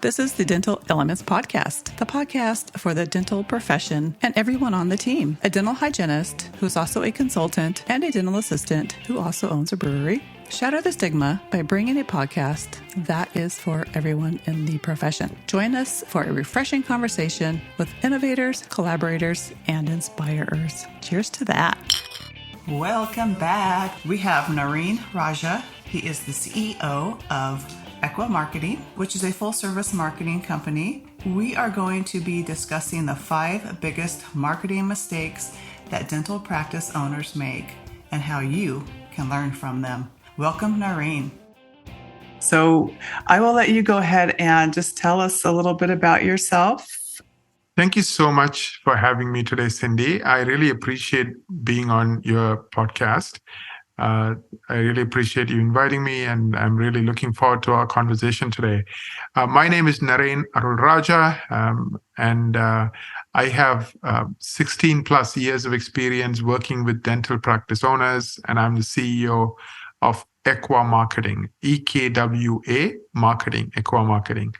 This is the Dental Elements Podcast, the podcast for the dental profession and everyone on the team. A dental hygienist who's also a consultant and a dental assistant who also owns a brewery. Shatter the stigma by bringing a podcast that is for everyone in the profession. Join us for a refreshing conversation with innovators, collaborators, and inspirers. Cheers to that. Welcome back. We have Naren Arulrajah. He is the CEO of Ekwa Marketing, which is a full-service marketing company. We are going to be discussing the 5 biggest marketing mistakes that dental practice owners make and how you can learn from them. Welcome, Naren. So I will let you go ahead and just tell us a little bit about yourself. Thank you so much for having me today, Cindy. I really appreciate being on your podcast. I really appreciate you inviting me, and I'm really looking forward to our conversation today. My name is Naren Arulrajah, and I have 16 plus years of experience working with dental practice owners, and I'm the CEO of Ekwa Marketing, EKWA Marketing, Ekwa Marketing.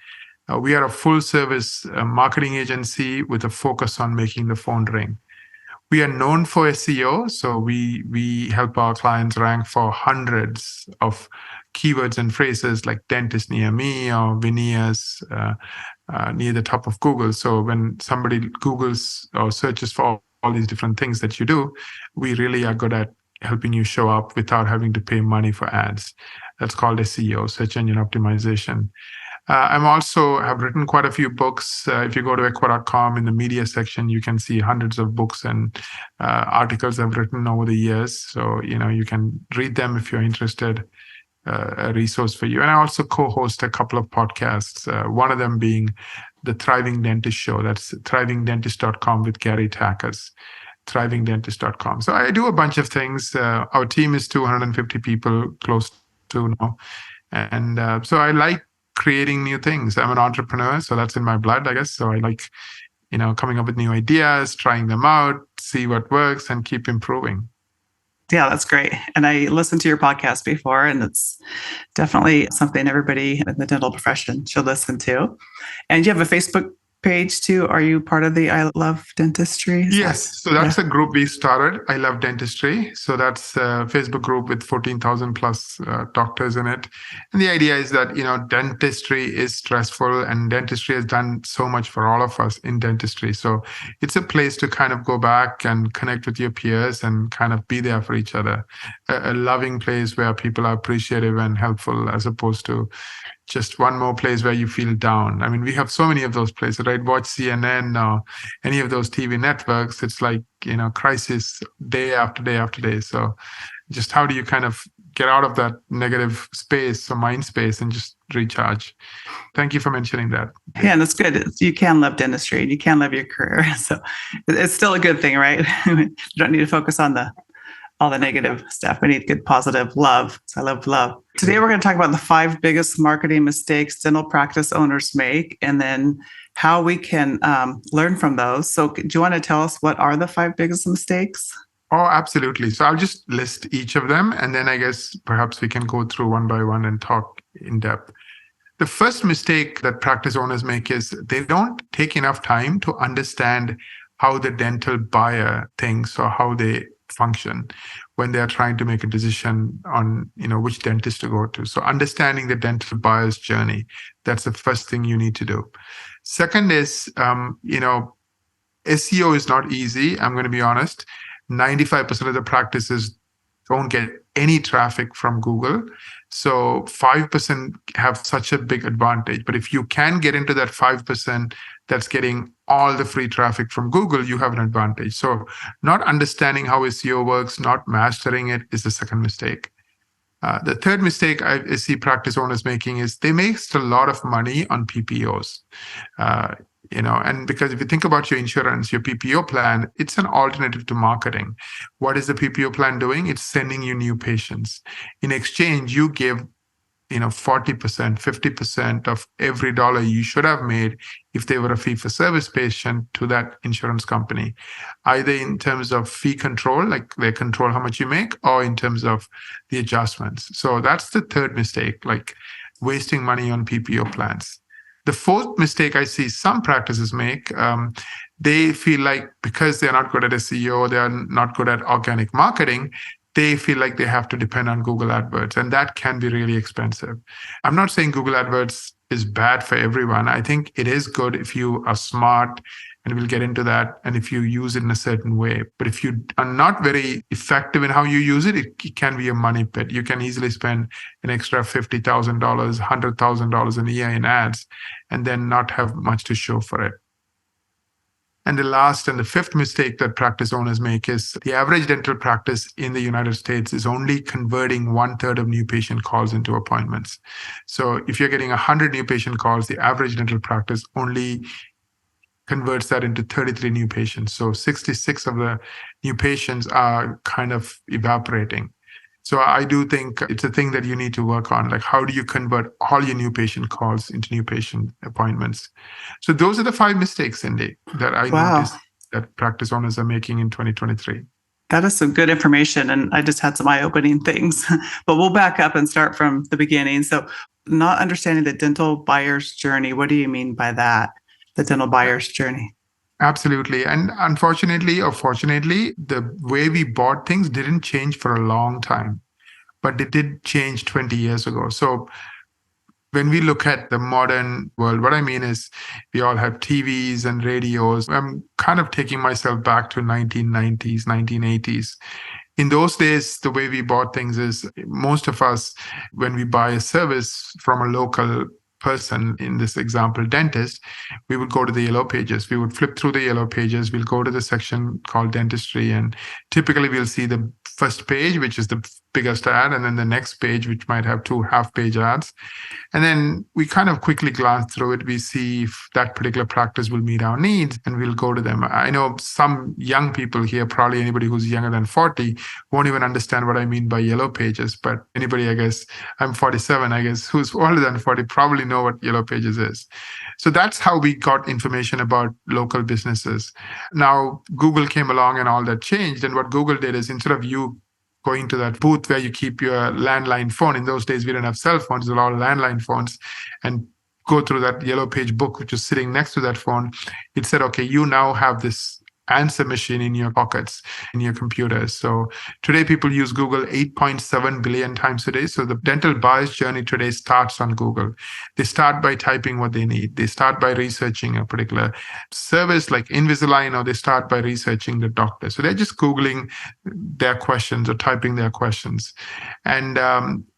We are a full-service marketing agency with a focus on making the phone ring. We are known for SEO, so we help our clients rank for hundreds of keywords and phrases like dentist near me or veneers near the top of Google. So when somebody Googles or searches for all these different things that you do, we really are good at helping you show up without having to pay money for ads. That's called SEO, search engine optimization. I'm also have written quite a few books. If you go to ekwa.com in the media section, you can see hundreds of books and articles I've written over the years. So, you can read them if you're interested, a resource for you. And I also co-host a couple of podcasts, one of them being the Thriving Dentist Show. That's thrivingdentist.com with Gary Takacs, thrivingdentist.com. So I do a bunch of things. Our team is 250 people, close to now. And so I like creating new things. I'm an entrepreneur, so that's in my blood, I guess. So I like, coming up with new ideas, trying them out, see what works, and keep improving. Yeah, that's great. And I listened to your podcast before, and it's definitely something everybody in the dental profession should listen to. And you have a Facebook page too. Are you part of the I Love Dentistry? Yes. So that's a group we started, I Love Dentistry. So that's a Facebook group with 14,000 plus doctors in it. And the idea is that, dentistry is stressful, and dentistry has done so much for all of us in dentistry. So it's a place to kind of go back and connect with your peers and kind of be there for each other. A loving place where people are appreciative and helpful, as opposed to just one more place where you feel down. I mean, we have so many of those places, right? Watch CNN or any of those TV networks. It's like, crisis day after day after day. So just how do you kind of get out of that negative space or mind space and just recharge? Thank you for mentioning that. Yeah, and that's good. You can love dentistry and you can love your career. So it's still a good thing, right? You don't need to focus on all the negative stuff. We need good, positive love. So I love love. Today, we're going to talk about the 5 biggest marketing mistakes dental practice owners make, and then how we can learn from those. So do you want to tell us what are the 5 biggest mistakes? Oh, absolutely. So I'll just list each of them, and then I guess perhaps we can go through one by one and talk in depth. The first mistake that practice owners make is they don't take enough time to understand how the dental buyer thinks or how they function when they're trying to make a decision on, which dentist to go to. So understanding the dental buyer's journey, that's the first thing you need to do. Second is, SEO is not easy. I'm going to be honest. 95% of the practices don't get any traffic from Google. So 5% have such a big advantage. But if you can get into that 5% that's getting all the free traffic from Google, you have an advantage. So not understanding how SEO works, not mastering it is the second mistake. The third mistake I see practice owners making is they make a lot of money on PPOs. And because if you think about your insurance, your PPO plan, it's an alternative to marketing. What is the PPO plan doing? It's sending you new patients. In exchange, you give 40%, 50% of every dollar you should have made if they were a fee-for-service patient to that insurance company, either in terms of fee control, like they control how much you make, or in terms of the adjustments. So that's the third mistake, like wasting money on PPO plans. The fourth mistake I see some practices make, they feel like because they're not good at SEO, they are not good at organic marketing, they feel like they have to depend on Google AdWords, and that can be really expensive. I'm not saying Google AdWords is bad for everyone. I think it is good if you are smart, and we'll get into that, and if you use it in a certain way. But if you are not very effective in how you use it, it can be a money pit. You can easily spend an extra $50,000, $100,000 a year in ads, and then not have much to show for it. And the last and the fifth mistake that practice owners make is the average dental practice in the United States is only converting 1/3 of new patient calls into appointments. So if you're getting 100 new patient calls, the average dental practice only converts that into 33 new patients. So 66 of the new patients are kind of evaporating. So I do think it's a thing that you need to work on. Like, how do you convert all your new patient calls into new patient appointments? So those are the 5 mistakes, Cindy, that I noticed that practice owners are making in 2023. That is some good information. And I just had some eye-opening things, but we'll back up and start from the beginning. So not understanding the dental buyer's journey. What do you mean by that? The dental buyer's journey? Absolutely. And unfortunately or fortunately, the way we bought things didn't change for a long time, but it did change 20 years ago. So when we look at the modern world, what I mean is we all have TVs and radios. I'm kind of taking myself back to 1990s, 1980s. In those days, the way we bought things is most of us, when we buy a service from a local person, in this example, dentist, we would go to the yellow pages. We would flip through the yellow pages. We'll go to the section called dentistry. And typically we'll see the first page, which is the biggest ad, and then the next page, which might have 2 half-page ads. And then we kind of quickly glance through it. We see if that particular practice will meet our needs, and we'll go to them. I know some young people here, probably anybody who's younger than 40, won't even understand what I mean by yellow pages. But anybody, I guess, I'm 47, I guess, who's older than 40 probably know what yellow pages is. So that's how we got information about local businesses. Now, Google came along and all that changed. And what Google did is, instead of you going to that booth where you keep your landline phone. In those days, we didn't have cell phones, a lot of landline phones, and go through that yellow page book, which is sitting next to that phone. It said, okay, you now have this answer machine in your pockets, in your computers. So today people use Google 8.7 billion times a day. So the dental buyer's journey today starts on Google. They start by typing what they need. They start by researching a particular service like Invisalign, or they start by researching the doctor. So they're just Googling their questions or typing their questions. And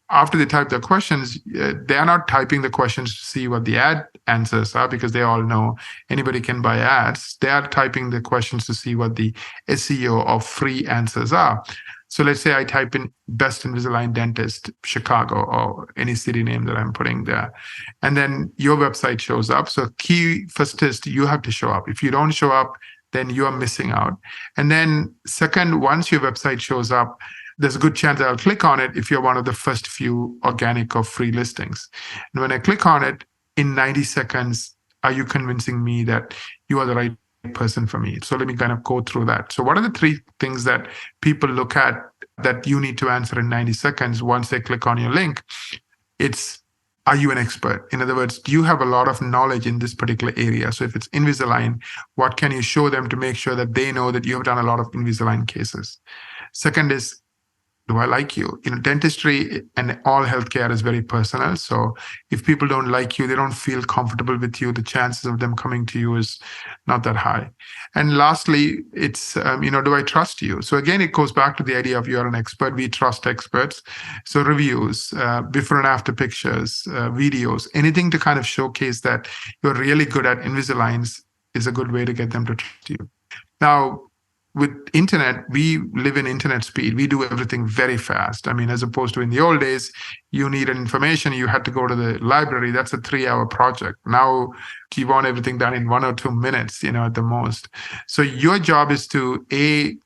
after they type their questions, they are not typing the questions to see what the ad answers are, because they all know anybody can buy ads. They are typing the questions to see what the SEO or free answers are. So let's say I type in best Invisalign dentist, Chicago, or any city name that I'm putting there. And then your website shows up. So key first is you have to show up. If you don't show up, then you are missing out. And then second, once your website shows up, there's a good chance that I'll click on it if you're one of the first few organic or free listings. And when I click on it, in 90 seconds, are you convincing me that you are the right person for me? So let me kind of go through that. So what are the 3 things that people look at that you need to answer in 90 seconds once they click on your link? It's, are you an expert? In other words, do you have a lot of knowledge in this particular area? So if it's Invisalign, what can you show them to make sure that they know that you have done a lot of Invisalign cases? Second is, do I like you? Dentistry and all healthcare is very personal. So if people don't like you, they don't feel comfortable with you, the chances of them coming to you is not that high. And lastly, it's, do I trust you? So again, it goes back to the idea of you're an expert. We trust experts. So reviews, before and after pictures, videos, anything to kind of showcase that you're really good at Invisaligns is a good way to get them to trust you. Now, with internet, we live in internet speed. We do everything very fast. I mean, as opposed to in the old days, you needed information, you had to go to the library. That's a 3-hour project. Now you want everything done in 1 or 2 minutes, at the most. So your job is to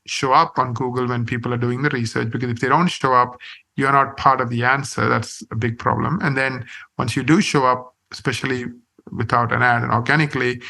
show up on Google when people are doing the research, because if they don't show up, you're not part of the answer. That's a big problem. And then once you do show up, especially without an ad and organically,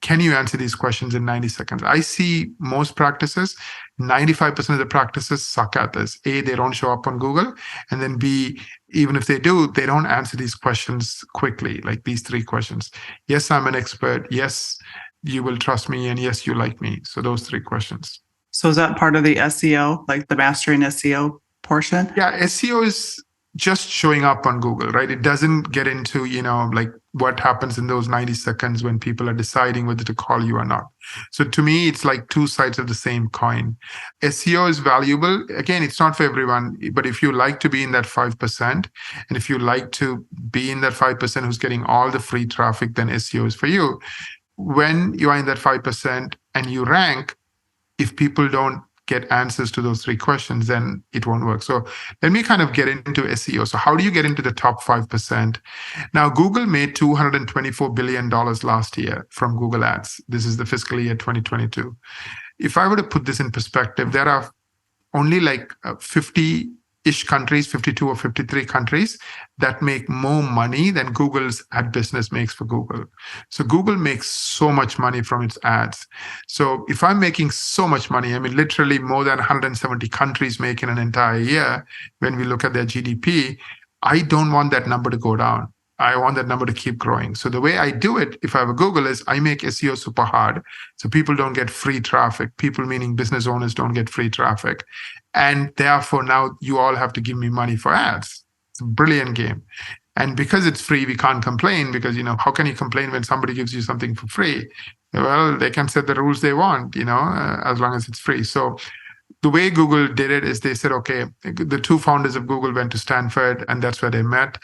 can you answer these questions in 90 seconds? I see most practices, 95% of the practices suck at this. A, they don't show up on Google. And then B, even if they do, they don't answer these questions quickly, like these 3 questions. Yes, I'm an expert. Yes, you will trust me. And yes, you like me. So those 3 questions. So is that part of the SEO, like the mastering SEO portion? Yeah, SEO is just showing up on Google, right? It doesn't get into, like what happens in those 90 seconds when people are deciding whether to call you or not. So to me, it's like 2 sides of the same coin. SEO is valuable. Again, it's not for everyone, but if you like to be in that 5%, and if you like to be in that 5% who's getting all the free traffic, then SEO is for you. When you are in that 5% and you rank, if people don't get answers to those 3 questions, then it won't work. So let me kind of get into SEO. So how do you get into the top 5%? Now, Google made $224 billion last year from Google Ads. This is the fiscal year 2022. If I were to put this in perspective, there are only like 50-ish countries, 52 or 53 countries that make more money than Google's ad business makes for Google. So Google makes so much money from its ads. So if I'm making so much money, I mean, literally more than 170 countries make in an entire year, when we look at their GDP, I don't want that number to go down. I want that number to keep growing. So the way I do it, if I have a Google, is I make SEO super hard. So people don't get free traffic. People, meaning business owners, don't get free traffic. And therefore, now you all have to give me money for ads. It's a brilliant game. And because it's free, we can't complain, because, how can you complain when somebody gives you something for free? Well, they can set the rules they want, as long as it's free. So the way Google did it is they said, okay, the 2 founders of Google went to Stanford, and that's where they met.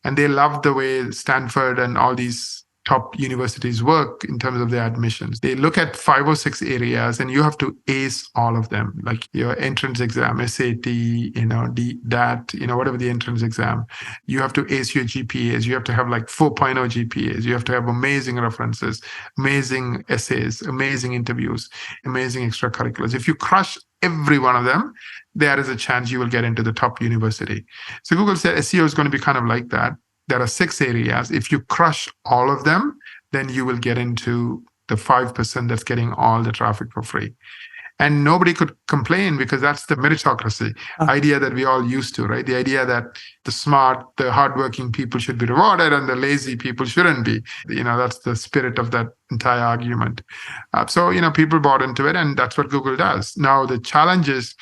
And they loved the way Stanford and all these top universities work in terms of their admissions. They look at 5 or 6 areas, and you have to ace all of them, like your entrance exam, SAT, DAT, whatever the entrance exam. You have to ace your GPAs. You have to have like 4.0 GPAs. You have to have amazing references, amazing essays, amazing interviews, amazing extracurriculars. If you crush every one of them, there is a chance you will get into the top university. So Google said SEO is going to be kind of like that. There are 6 areas. If you crush all of them, then you will get into the 5% that's getting all the traffic for free. And nobody could complain, because that's the meritocracy idea that we all used to, right? The idea that the smart, the hardworking people should be rewarded and the lazy people shouldn't be. That's the spirit of that entire argument. So people bought into it, and that's what Google does. Now, the challenge is,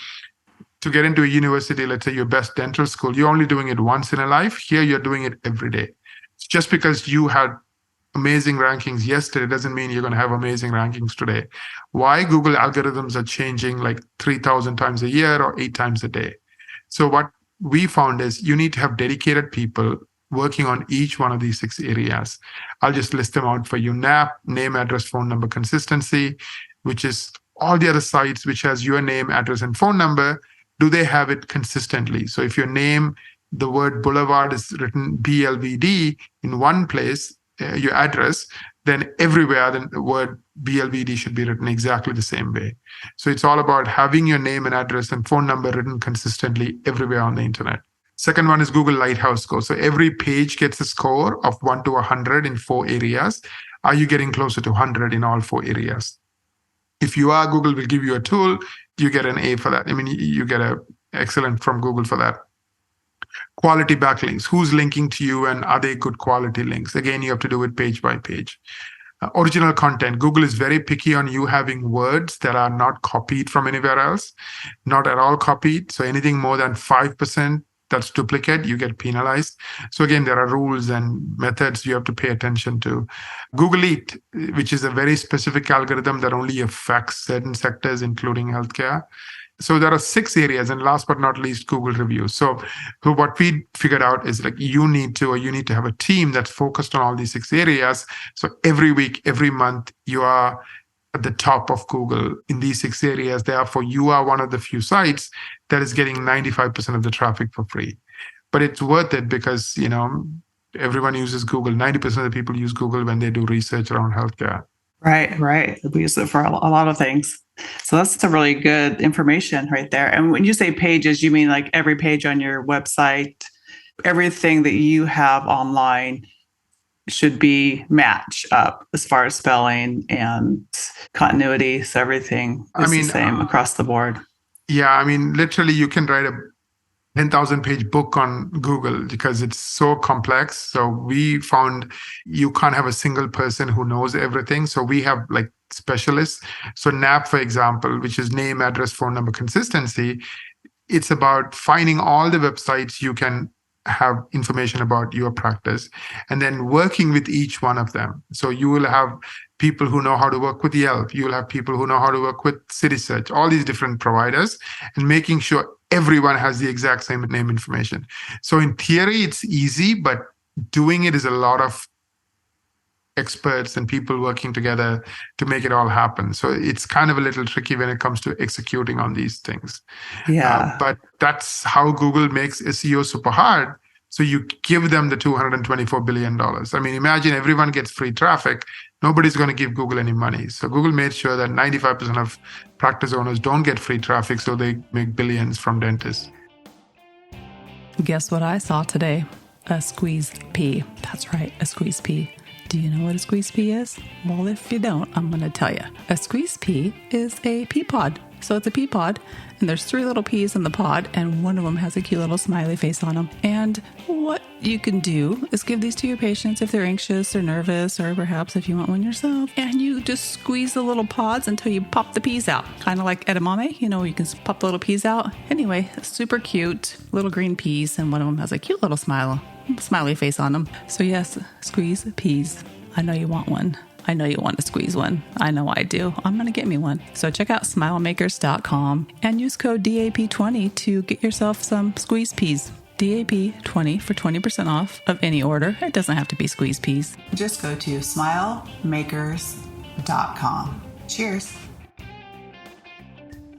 to get into a university, let's say your best dental school, you're only doing it once in a life. Here, you're doing it every day. Just because you had amazing rankings yesterday doesn't mean you're going to have amazing rankings today. Why? Google algorithms are changing like 3,000 times a year or 8 times a day. So what we found is you need to have dedicated people working on each one of these 6 areas. I'll just list them out for you. NAP, name, address, phone number, consistency, which is all the other sites which has your name, address, and phone number. Do they have it consistently? So if your name, the word boulevard is written BLVD in one place, your address, then everywhere the word BLVD should be written exactly the same way. So it's all about having your name and address and phone number written consistently everywhere on the internet. Second one is Google Lighthouse score. So every page gets a score of 1 to 100 in 4 areas. Are you getting closer to 100 in all 4 areas? If you are, Google will give you a tool. You get an A for that. I mean, you get an excellent from Google for that. Quality backlinks. Who's linking to you, and are they good quality links? Again, you have to do it page by page. Original content. Google is very picky on you having words that are not copied from anywhere else, not at all copied. So anything more than 5% that's duplicate, you get penalized. So again, there are rules and methods you have to pay attention to. Google Eat, which is a very specific algorithm that only affects certain sectors, including healthcare. So there are 6 areas, and last but not least, Google reviews. So what we figured out is like you need to have a team that's focused on all these 6 areas. So every week, every month, you are at the top of Google in these 6 areas. Therefore, you are one of the few sites that is getting 95% of the traffic for free. But it's worth it because, everyone uses Google. 90% of the people use Google when they do research around healthcare. Right. We use it for a lot of things. So that's some really good information right there. And when you say pages, you mean like every page on your website, everything that you have online, should be match up as far as spelling and continuity. So everything is the same across the board. Yeah, literally you can write a 10,000 page book on Google because it's so complex. So we found you can't have a single person who knows everything. So we have like specialists. So NAP, for example, which is name, address, phone number, consistency, it's about finding all the websites you can have information about your practice and then working with each one of them. So you will have people who know how to work with Yelp. You will have people who know how to work with City Search, all these different providers, and making sure everyone has the exact same name information. So in theory, it's easy, but doing it is a lot of experts and people working together to make it all happen. So it's kind of a little tricky when it comes to executing on these things. Yeah. But that's how Google makes SEO super hard. So you give them the $224 billion. Imagine everyone gets free traffic. Nobody's going to give Google any money. So Google made sure that 95% of practice owners don't get free traffic, so they make billions from dentists. Guess what I saw today? A squeeze pea. That's right, a squeeze pea. Do you know what a squeeze pea is? Well, if you don't, I'm going to tell you. A squeeze pea is a pea pod. So it's a pea pod, and there's 3 little peas in the pod, and one of them has a cute little smiley face on them. And what you can do is give these to your patients if they're anxious or nervous, or perhaps if you want one yourself. And you just squeeze the little pods until you pop the peas out. Kind of like edamame, you can pop the little peas out. Anyway, super cute little green peas, and one of them has a cute little smiley face on them. So yes, squeeze peas. I know you want one. I know you want to squeeze one. I know I do. I'm going to get me one. So check out smilemakers.com and use code DAP20 to get yourself some squeeze peas. DAP20 for 20% off of any order. It doesn't have to be squeeze peas. Just go to smilemakers.com. Cheers.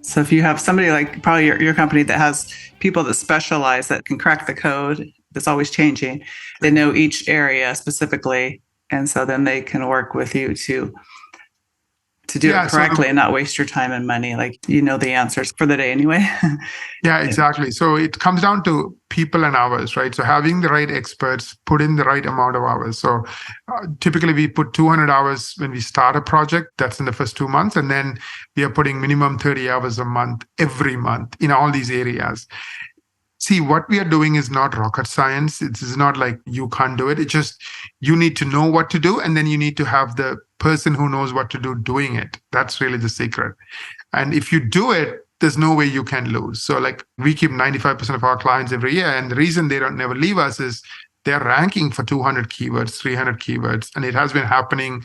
So if you have somebody like probably your company that has people that specialize, that can crack the code, that's always changing, they know each area specifically. And so then they can work with you to do it correctly and not waste your time and money. Like, the answers for the day anyway. Yeah, exactly. So it comes down to people and hours, right? So having the right experts, put in the right amount of hours. So typically we put 200 hours when we start a project. That's in the first 2 months. And then we are putting minimum 30 hours a month, every month in all these areas. See, what we are doing is not rocket science. It is not like you can't do it. It's just you need to know what to do, and then you need to have the person who knows what to do doing it. That's really the secret. And if you do it, there's no way you can lose. So like we keep 95% of our clients every year. And the reason they don't never leave us is they're ranking for 200 keywords, 300 keywords. And it has been happening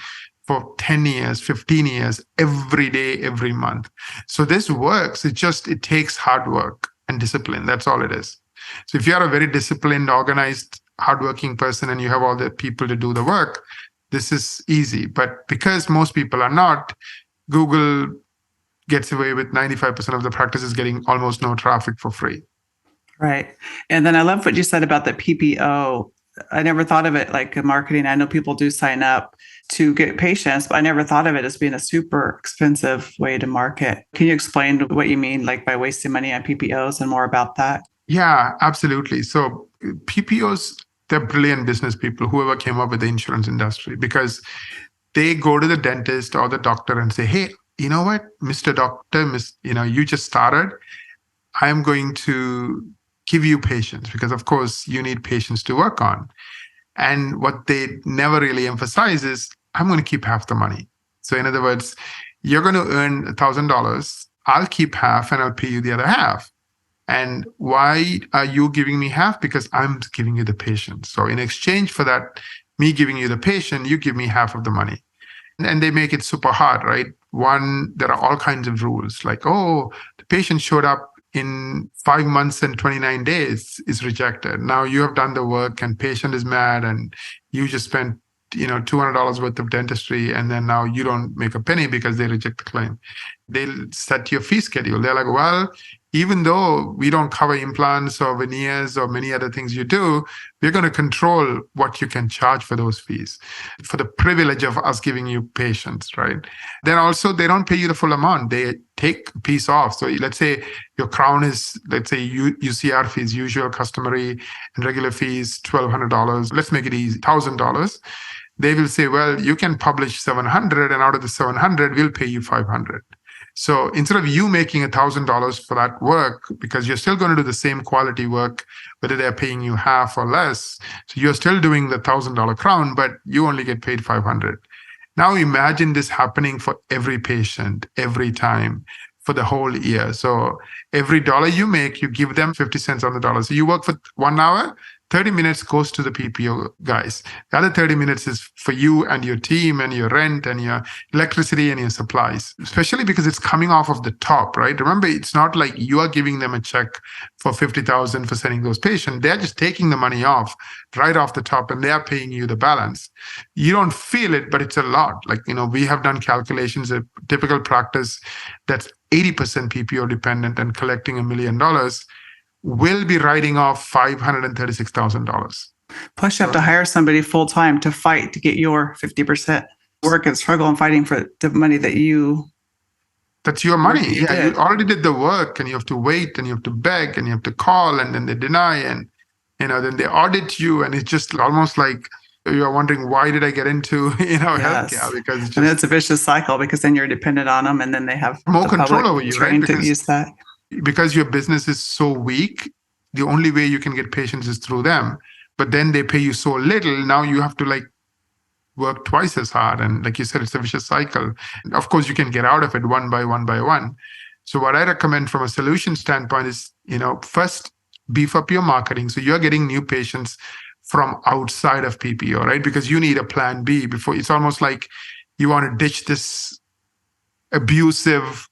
for 10 years, 15 years, every day, every month. So this works. It takes hard work and discipline. That's all it is. So if you are a very disciplined, organized, hardworking person and you have all the people to do the work, this is easy. But because most people are not, Google gets away with 95% of the practices getting almost no traffic for free. Right. And then I love what you said about the PPO. I never thought of it like marketing. I know people do sign up to get patients, but I never thought of it as being a super expensive way to market. Can you explain what you mean like by wasting money on PPOs and more about that? Yeah, absolutely. So PPOs, they're brilliant business people, whoever came up with the insurance industry, because they go to the dentist or the doctor and say, hey, you know what, Mr. Doctor, you just started. I'm going to give you patients because, of course, you need patients to work on. And what they never really emphasize is, I'm going to keep half the money. So in other words, you're going to earn $1,000. I'll keep half and I'll pay you the other half. And why are you giving me half? Because I'm giving you the patient. So in exchange for that, me giving you the patient, you give me half of the money. And they make it super hard, right? One, there are all kinds of rules like, oh, the patient showed up in 5 months and 29 days is rejected. Now you have done the work and patient is mad and you just spent $200 worth of dentistry, and then now you don't make a penny because they reject the claim. They'll set your fee schedule. They're like, well, even though we don't cover implants or veneers or many other things you do, we're going to control what you can charge for those fees for the privilege of us giving you patients, right? Then also, they don't pay you the full amount. They take a piece off. So let's say your crown is, let's say UCR fees, usual, customary, and regular fees, $1,200. Let's make it easy, $1,000. They will say, well, you can publish 700, and out of the 700, we'll pay you 500. So instead of you making $1,000 for that work, because you're still going to do the same quality work, whether they're paying you half or less, so you're still doing the $1,000 crown, but you only get paid 500. Now imagine this happening for every patient, every time, for the whole year. So every dollar you make, you give them 50 cents on the dollar. So you work for 1 hour, 30 minutes goes to the PPO guys. The other 30 minutes is for you and your team and your rent and your electricity and your supplies, especially because it's coming off of the top, right? Remember, it's not like you are giving them a check for 50,000 for sending those patients. They're just taking the money off right off the top, and they are paying you the balance. You don't feel it, but it's a lot. Like, we have done calculations, a typical practice that's 80% PPO dependent and collecting $1 million will be writing off $536,000. Plus, you have to hire somebody full time to fight to get your 50% work and struggle and fighting for the money that you. That's your money. You already did the work, and you have to wait, and you have to beg, and you have to call, and then they deny, and then they audit you, and it's just almost like you're wondering, why did I get into healthcare? Because it's a vicious cycle, because then you're dependent on them, and then they have more control over you, right? To use that. Because your business is so weak, the only way you can get patients is through them. But then they pay you so little, now you have to work twice as hard. And like you said, it's a vicious cycle. Of course, you can get out of it one by one by one. So what I recommend from a solution standpoint is, first beef up your marketing. So you're getting new patients from outside of PPO, right? Because you need a plan B before. It's almost like you want to ditch this abusive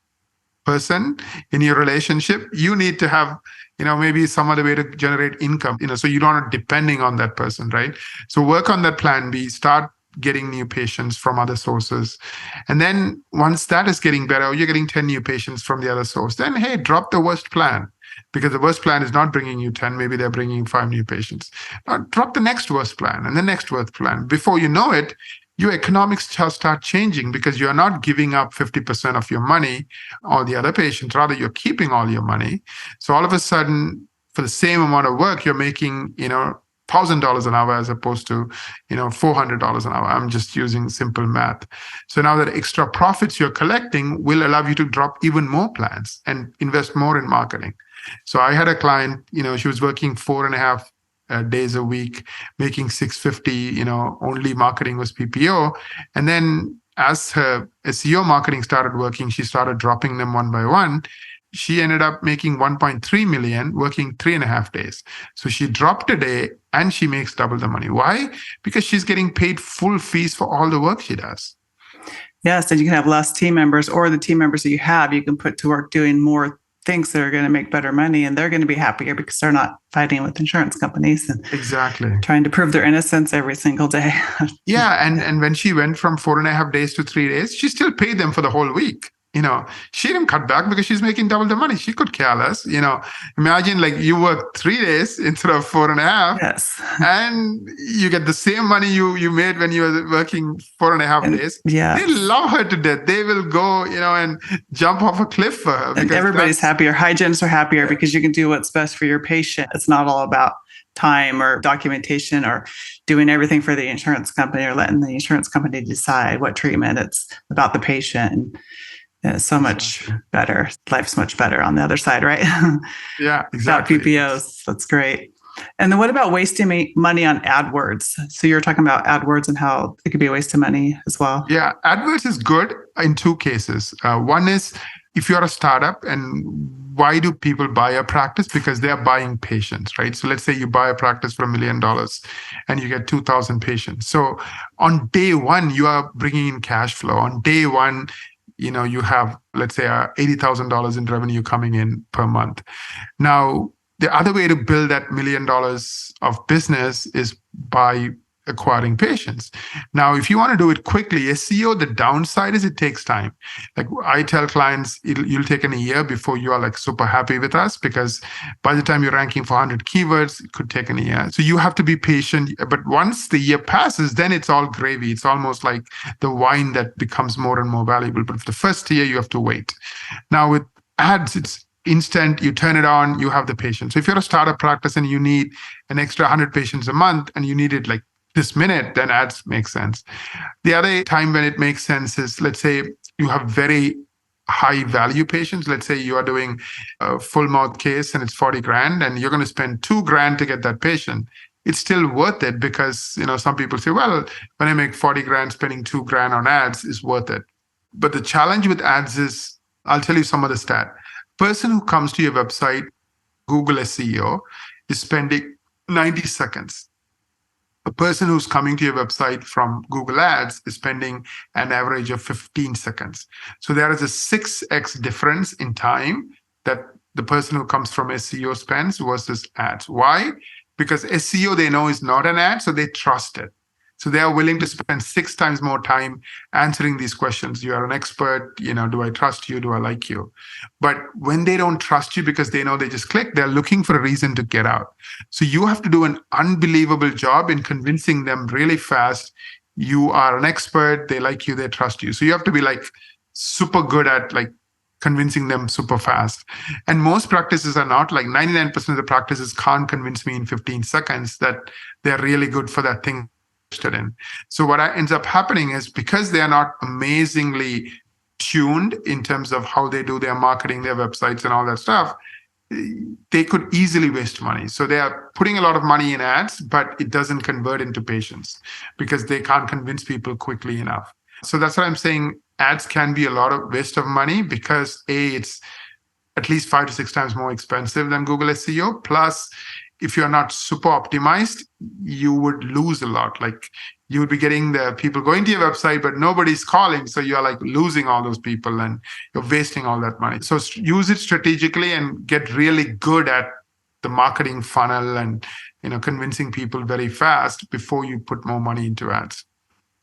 person in your relationship. You need to have, maybe some other way to generate income, so you don't depending on that person, right? So work on that plan B, start getting new patients from other sources. And then once that is getting better, you're getting 10 new patients from the other source, then, hey, drop the worst plan, because the worst plan is not bringing you 10, maybe they're bringing 5 new patients. Now, drop the next worst plan and the next worst plan. Before you know it, your economics start changing, because you're not giving up 50% of your money or the other patients. Rather, you're keeping all your money. So all of a sudden, for the same amount of work, you're making, $1,000 an hour as opposed to, $400 an hour. I'm just using simple math. So now that extra profits you're collecting will allow you to drop even more plans and invest more in marketing. So I had a client, she was working 4.5 days a week, making $650, only marketing was PPO. And then as her SEO marketing started working, she started dropping them one by one. She ended up making 1.3 million, working 3.5 days. So she dropped a day and she makes double the money. Why? Because she's getting paid full fees for all the work she does. Yes, and you can have less team members, or the team members that you have, you can put to work doing more things that are going to make better money, and they're going to be happier because they're not fighting with insurance companies and exactly trying to prove their innocence every single day. Yeah, and when she went from 4.5 days to 3 days, she still paid them for the whole week. She didn't cut back because she's making double the money. She could care less. Imagine you work 3 days instead of 4.5. Yes. And you get the same money you made when you were working 4.5 days. Yeah. They love her to death. They will go, and jump off a cliff for her. And everybody's happier. Hygienists are happier because you can do what's best for your patient. It's not all about time or documentation or doing everything for the insurance company or letting the insurance company decide what treatment. It's about the patient. And it's so much better. Life's much better on the other side, right? Yeah, exactly. About PPOs. That's great. And then what about wasting money on AdWords? So you're talking about AdWords and how it could be a waste of money as well. Yeah, AdWords is good in 2 cases. One is if you're a startup, and why do people buy a practice? Because they're buying patients, right? So let's say you buy a practice for $1 million and you get 2,000 patients. So on day one, you are bringing in cash flow. On day one, you have, let's say, $80,000 in revenue coming in per month. Now, the other way to build that $1 million of business is by acquiring patients. Now, if you want to do it quickly, SEO, the downside is it takes time. Like I tell clients, you'll take a year before you are like super happy with us, because by the time you're ranking for 100 keywords, it could take a year. So you have to be patient. But once the year passes, then it's all gravy. It's almost like the wine that becomes more and more valuable. But for the first year, you have to wait. Now with ads, it's instant. You turn it on, you have the patient. So if you're a startup practice and you need an extra 100 patients a month and you need it like this minute, then ads make sense. The other time when it makes sense is, let's say you have very high value patients. Let's say you are doing a full mouth case and it's 40 grand and you're going to spend 2 grand to get that patient. It's still worth it because, some people say, well, when I make 40 grand, spending 2 grand on ads is worth it. But the challenge with ads is, I'll tell you some of the stat. Person who comes to your website, Google SEO, is spending 90 seconds. A person who's coming to your website from Google Ads is spending an average of 15 seconds. So there is a 6x difference in time that the person who comes from SEO spends versus ads. Why? Because SEO they know is not an ad, so they trust it. So they are willing to spend 6 times more time answering these questions. You are an expert, do I trust you? Do I like you? But when they don't trust you because they know they just click, they're looking for a reason to get out. So you have to do an unbelievable job in convincing them really fast. You are an expert, they like you, they trust you. So you have to be like super good at like convincing them super fast. And most practices are not. Like 99% of the practices can't convince me in 15 seconds that they're really good for that thing in. So what ends up happening is, because they are not amazingly tuned in terms of how they do their marketing, their websites and all that stuff, they could easily waste money. So they are putting a lot of money in ads, but it doesn't convert into patients because they can't convince people quickly enough. So that's what I'm saying. Ads can be a lot of waste of money because it's at least 5 to 6 times more expensive than Google SEO. Plus, if you're not super optimized, you would lose a lot. Like you would be getting the people going to your website, but nobody's calling. So you're like losing all those people and you're wasting all that money. So use it strategically and get really good at the marketing funnel and, convincing people very fast before you put more money into ads.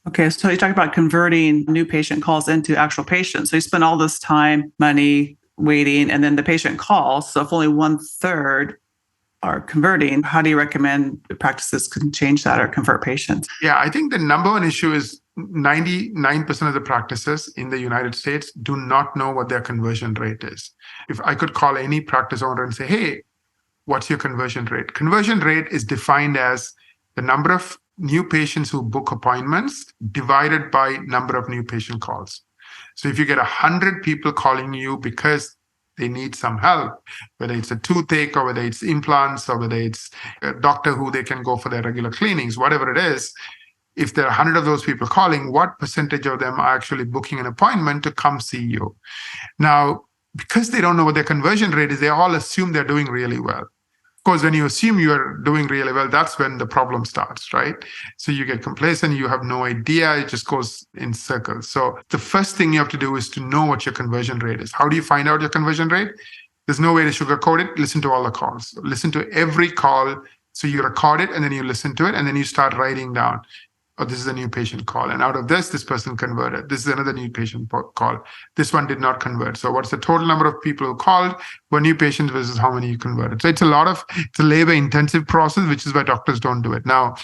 Okay, so you talk about converting new patient calls into actual patients. So you spend all this time, money, waiting, and then the patient calls. So if only 1/3 are converting, how do you recommend practices can change that or convert patients? Yeah, I think the number one issue is 99% of the practices in the United States do not know what their conversion rate is. If I could call any practice owner and say, hey, what's your conversion rate? Conversion rate is defined as the number of new patients who book appointments divided by number of new patient calls. So if you get 100 people calling you because they need some help, whether it's a toothache or whether it's implants or whether it's a doctor who they can go for their regular cleanings, whatever it is, if there are 100 of those people calling, what percentage of them are actually booking an appointment to come see you? Now, because they don't know what their conversion rate is, they all assume they're doing really well. Of course, when you assume you're doing really well, that's when the problem starts, right? So you get complacent, you have no idea, it just goes in circles. So the first thing you have to do is to know what your conversion rate is. How do you find out your conversion rate? There's no way to sugarcoat it. Listen to all the calls. Listen to every call. So you record it and then you listen to it and then you start writing down, oh, this is a new patient call. And out of this person converted. This is another new patient call. This one did not convert. So what's the total number of people who called were new patients versus how many you converted? So it's a labor intensive process, which is why doctors don't do it. Now,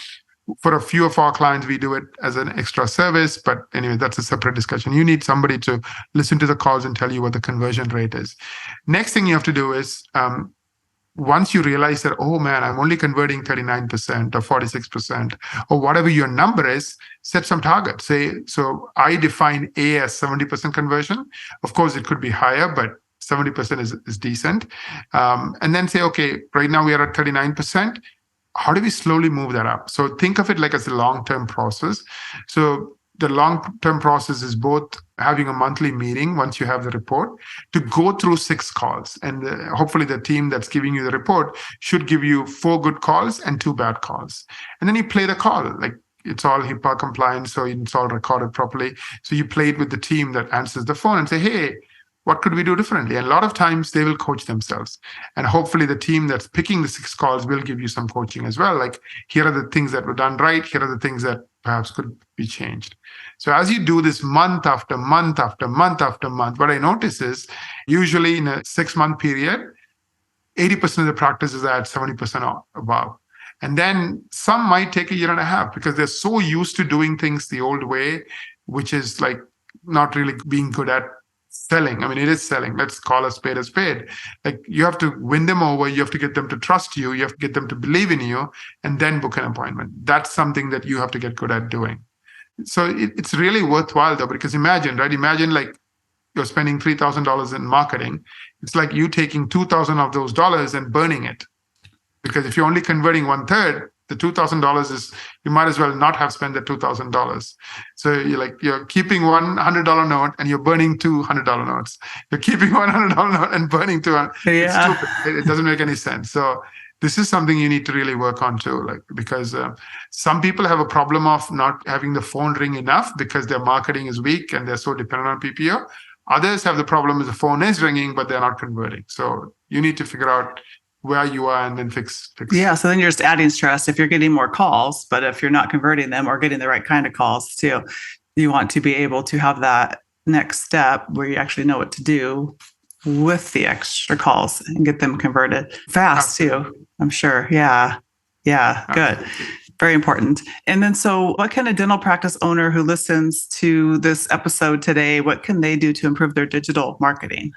for a few of our clients, we do it as an extra service. But anyway, that's a separate discussion. You need somebody to listen to the calls and tell you what the conversion rate is. Next thing you have to do is, once you realize that, oh man, I'm only converting 39% or 46% or whatever your number is, set some targets. So I define A as 70% conversion. Of course, it could be higher, but 70% is decent. And then say, okay, right now we are at 39%. How do we slowly move that up? So think of it like as a long-term process. So the long-term process is both having a monthly meeting once you have the report to go through 6 calls. And hopefully the team that's giving you the report should give you 4 good calls and 2 bad calls. And then you play the call. Like it's all HIPAA compliant, so it's all recorded properly. So you play it with the team that answers the phone and say, hey, what could we do differently? And a lot of times they will coach themselves. And hopefully the team that's picking the 6 calls will give you some coaching as well. Like, here are the things that were done right. Here are the things that perhaps could be changed. So as you do this month after month after month after month, what I notice is usually in a 6-month period, 80% of the practices are at 70% or above. And then some might take a year and a half because they're so used to doing things the old way, which is like not really being good at selling. I mean, it is selling. Let's call a spade a spade. Like, you have to win them over. You have to get them to trust you. You have to get them to believe in you and then book an appointment. That's something that you have to get good at doing. So it's really worthwhile though, because imagine like you're spending $3,000 in marketing. It's like you taking 2,000 of those dollars and burning it. Because if you're only converting 1/3, the $2,000 is, you might as well not have spent the $2,000. So you're keeping $100 note and you're burning $200 notes. You're keeping $100 note and burning 200. Yeah. It's stupid. It doesn't make any sense. So this is something you need to really work on too, like, because some people have a problem of not having the phone ring enough because their marketing is weak and they're so dependent on PPO. Others have the problem is the phone is ringing, but they're not converting. So you need to figure out where you are and then fix. Yeah. So then you're just adding stress if you're getting more calls, but if you're not converting them or getting the right kind of calls too, you want to be able to have that next step where you actually know what to do with the extra calls and get them converted fast too, I'm sure. Yeah. Good. Very important. And then, so what can a dental practice owner who listens to this episode today, what can they do to improve their digital marketing?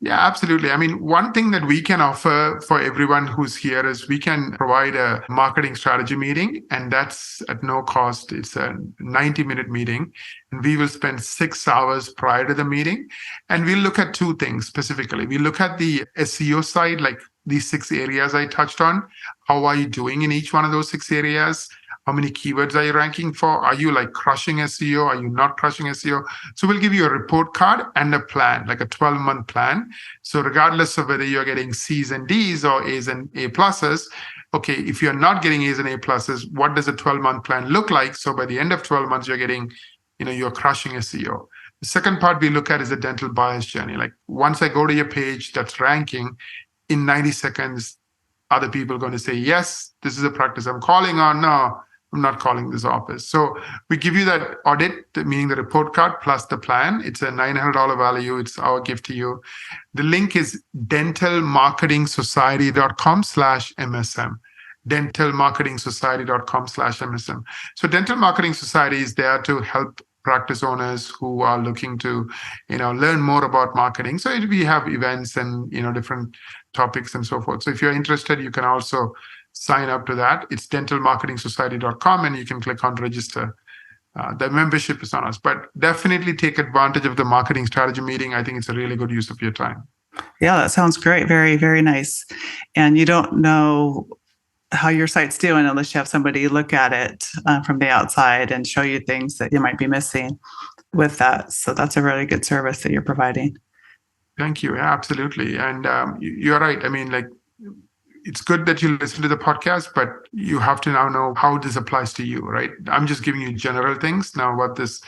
Yeah, absolutely. I mean, one thing that we can offer for everyone who's here is we can provide a marketing strategy meeting, and that's at no cost. It's a 90-minute meeting, and we will spend 6 hours prior to the meeting. And we'll look at 2 things specifically. We look at the SEO side, like these 6 areas I touched on. How are you doing in each one of those 6 areas? How many keywords are you ranking for? Are you like crushing SEO? Are you not crushing SEO? So we'll give you a report card and a plan, like a 12-month plan. So regardless of whether you're getting C's and D's or A's and A pluses, okay, if you're not getting A's and A pluses, what does a 12-month plan look like? So by the end of 12 months, you're getting, you're crushing SEO. The second part we look at is the dental buyer's journey. Like, once I go to your page that's ranking, in 90 seconds, are the people going to say, yes, this is a practice I'm calling on? No, I'm not calling this office. So we give you that audit, meaning the report card plus the plan. It's a $900 value. It's our gift to you. The link is dentalmarketingsociety.com/MSM. dentalmarketingsociety.com/MSM. So Dental Marketing Society is there to help practice owners who are looking to, learn more about marketing. So we have events and, different topics and so forth. So if you're interested, you can also sign up to that. It's dentalmarketingsociety.com, and you can click on register. The membership is on us, but definitely take advantage of the marketing strategy meeting. I think it's a really good use of your time. Yeah, that sounds great. Very, very nice. And you don't know how your site's doing unless you have somebody look at it from the outside and show you things that you might be missing with that. So that's a really good service that you're providing. Thank you. Yeah, absolutely. And you're right. I mean, like, it's good that you listen to the podcast, but you have to now know how this applies to you, right? I'm just giving you general things. Now, what this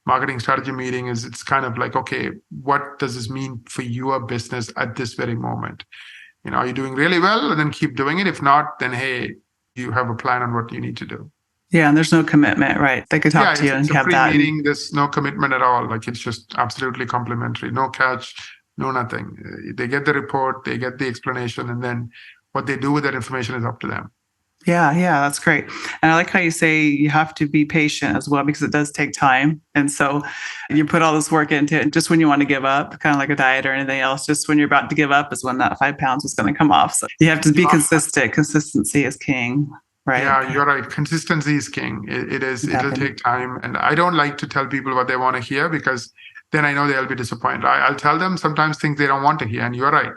marketing strategy meeting is, it's kind of like, okay, what does this mean for your business at this very moment? Are you doing really well? And then keep doing it. If not, then, hey, you have a plan on what you need to do. Yeah, and there's no commitment, right? They could talk to you and have that. It's a free meeting. There's no commitment at all. Like, it's just absolutely complimentary. No catch, no nothing. They get the report, they get the explanation, and then what they do with that information is up to them. Yeah, that's great. And I like how you say you have to be patient as well, because it does take time. And so you put all this work into it. And just when you want to give up, kind of like a diet or anything else, just when you're about to give up is when that 5 pounds is going to come off. So you have to be consistent. Consistency is king, right? Yeah, you're right. Consistency is king. It is. It'll take time. And I don't like to tell people what they want to hear, because then I know they'll be disappointed. I'll tell them sometimes things they don't want to hear. And you're right.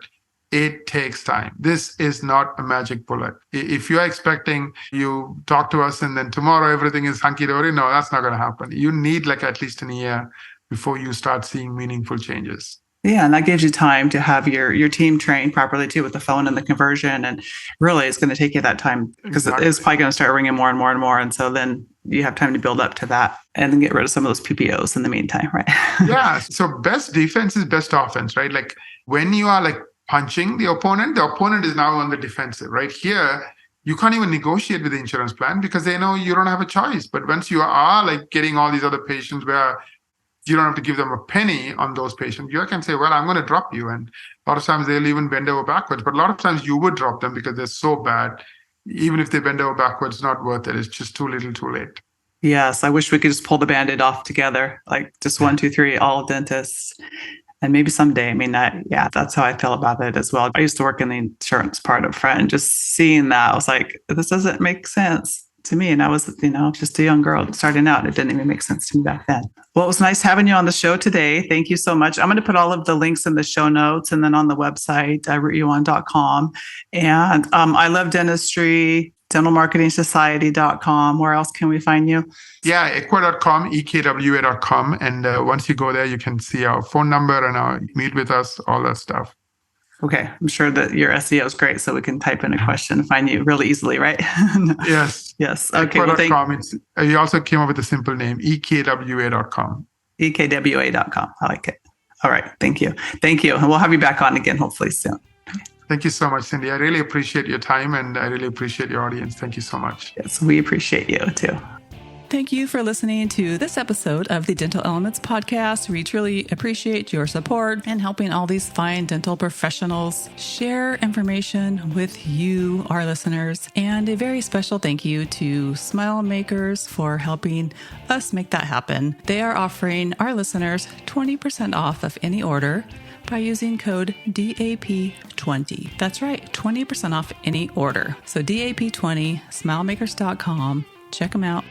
It takes time. This is not a magic bullet. If you're expecting you talk to us and then tomorrow everything is hunky-dory, no, that's not going to happen. You need like at least a year before you start seeing meaningful changes. Yeah, and that gives you time to have your team trained properly too with the phone and the conversion. And really, it's going to take you that time, because It is probably going to start ringing more and more and more. And so then you have time to build up to that and then get rid of some of those PPOs in the meantime, right? Yeah. So best defense is best offense, right? Like when you are like punching the opponent is now on the defensive, right? Here, you can't even negotiate with the insurance plan because they know you don't have a choice. But once you are like getting all these other patients where you don't have to give them a penny on those patients, you can say, well, I'm going to drop you. And a lot of times they'll even bend over backwards. But a lot of times you would drop them because they're so bad. Even if they bend over backwards, it's not worth it. It's just too little, too late. Yes, I wish we could just pull the Band-Aid off together, like just 1, 2, 3, all dentists. And maybe someday, I mean, that's how I feel about it as well. I used to work in the insurance part up front, and just seeing that, I was like, this doesn't make sense to me. And I was, just a young girl starting out. It didn't even make sense to me back then. Well, it was nice having you on the show today. Thank you so much. I'm going to put all of the links in the show notes and then on the website, rootyouon.com. And I Love Dentistry, dentalmarketingsociety.com. Where else can we find you? Yeah, ekwa.com, ekwa.com. And once you go there, you can see our phone number and meet with us, all that stuff. Okay. I'm sure that your SEO is great, so we can type in a question and find you really easily, right? Yes. Yes. Okay. Ekwa.com. You also came up with a simple name, ekwa.com. ekwa.com. I like it. All right. Thank you. Thank you. And we'll have you back on again, hopefully soon. Thank you so much, Cindy. I really appreciate your time and I really appreciate your audience. Thank you so much. Yes, we appreciate you too. Thank you for listening to this episode of the Dental Elements Podcast. We truly appreciate your support and helping all these fine dental professionals share information with you, our listeners. And a very special thank you to Smile Makers for helping us make that happen. They are offering our listeners 20% off of any order by using code DAP20. That's right, 20% off any order. So DAP20, smilemakers.com. Check them out.